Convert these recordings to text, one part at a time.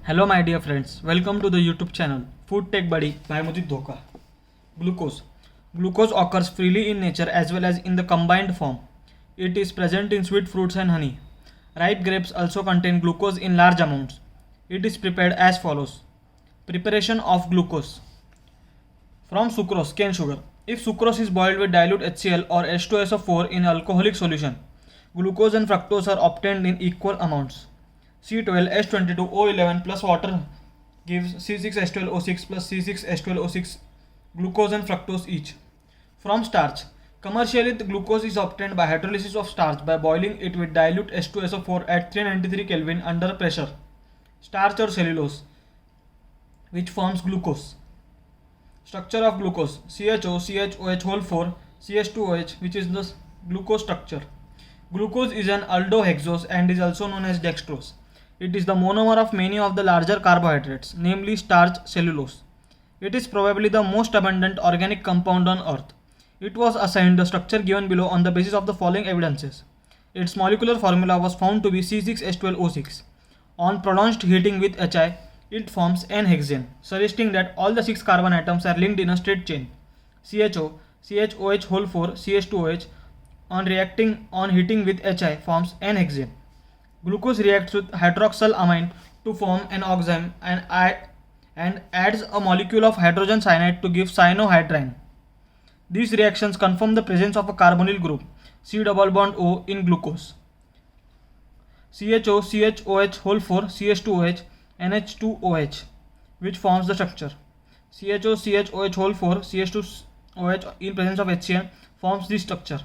Hello my dear friends, welcome to the YouTube channel Food Tech Buddy by Mudit Dhoka. Glucose. Glucose occurs freely in nature as well as in the combined form. It is present in sweet fruits and honey. Ripe grapes also contain glucose in large amounts. It is prepared as follows. Preparation of glucose. From sucrose, cane sugar. If sucrose is boiled with dilute HCl or H2SO4 in alcoholic solution, glucose and fructose are obtained in equal amounts. C12H22O11 plus water gives C6H12O6 plus C6H12O6 glucose and fructose each. From starch. Commercially, the glucose is obtained by hydrolysis of starch by boiling it with dilute H2SO4 at 393 Kelvin under pressure. Starch or cellulose, which forms glucose. Structure of glucose. CHO, CHOH whole 4, CH2OH, which is the glucose structure. Glucose is an aldohexose and is also known as dextrose. It is the monomer of many of the larger carbohydrates, namely starch, cellulose. It is probably the most abundant organic compound on earth. It was assigned the structure given below on the basis of the following evidences. Its molecular formula was found to be C6H12O6. On prolonged heating with HI, it forms N-hexane, suggesting that all the 6 carbon atoms are linked in a straight chain. CHO, CHOH whole 4, CH2OH, on heating with HI forms N-hexane. Glucose reacts with hydroxyl amine to form an oxime and adds a molecule of hydrogen cyanide to give cyanohydrine. These reactions confirm the presence of a carbonyl group, C double bond O, in glucose. CHO, CHOH whole 4, CH2OH, NH2OH, which forms the structure. CHO, CHOH whole 4, CH2OH in presence of HCl forms this structure.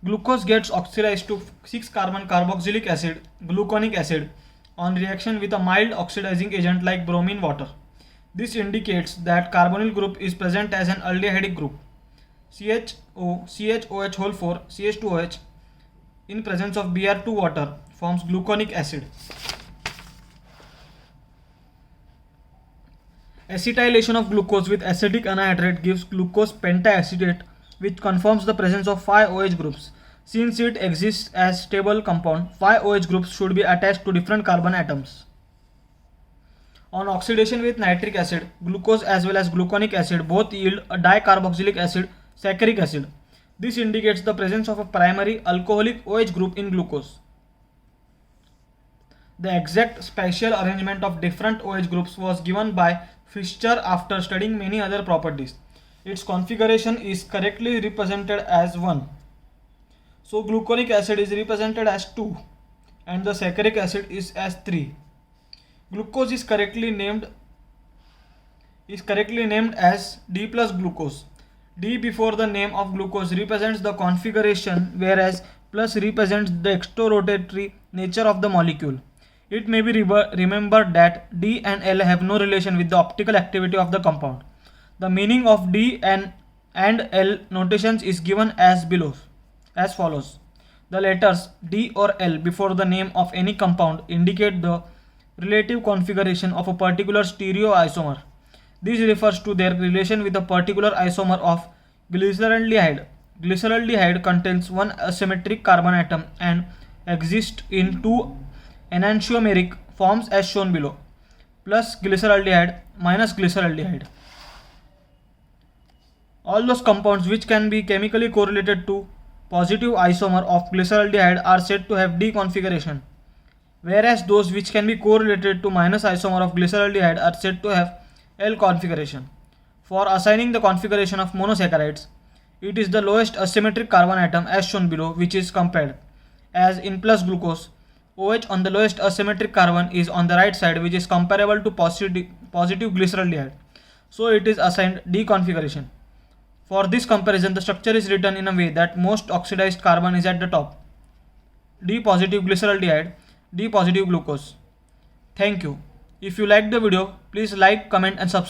Glucose gets oxidized to 6-carbon carboxylic acid, gluconic acid, on reaction with a mild oxidizing agent like bromine water. This indicates that carbonyl group is present as an aldehydic group. CHO, CHOH whole 4, CH2OH, in presence of Br2 water, forms gluconic acid. Acetylation of glucose with acetic anhydride gives glucose pentaacetate, which confirms the presence of 5 OH groups. Since it exists as stable compound, 5 OH groups should be attached to different carbon atoms. On oxidation with nitric acid, glucose as well as gluconic acid both yield a dicarboxylic acid, saccharic acid. This indicates the presence of a primary alcoholic OH group in glucose. The exact spatial arrangement of different OH groups was given by Fischer after studying many other properties. Its configuration is correctly represented as 1. So gluconic acid is represented as 2 and the saccharic acid is as 3. Glucose is correctly named as D plus glucose. D before the name of glucose represents the configuration, whereas plus represents the extrorotatory nature of the molecule. It may be remembered that D and L have no relation with the optical activity of the compound. The meaning of D and L notations is given as follows. The letters D or L before the name of any compound indicate the relative configuration of a particular stereoisomer. This refers to their relation with a particular isomer of glyceraldehyde. Glyceraldehyde contains one asymmetric carbon atom and exists in 2 enantiomeric forms as shown below, plus glyceraldehyde minus glyceraldehyde. All those compounds which can be chemically correlated to positive isomer of glyceraldehyde are said to have D configuration, whereas those which can be correlated to minus isomer of glyceraldehyde are said to have L configuration. For assigning the configuration of monosaccharides, it is the lowest asymmetric carbon atom as shown below which is compared, as in plus glucose. OH on the lowest asymmetric carbon is on the right side, which is comparable to positive glyceraldehyde. So it is assigned D configuration. For this comparison, the structure is written in a way that most oxidized carbon is at the top. D positive glyceraldehyde, D positive glucose. Thank you. If you liked the video, please like, comment and subscribe.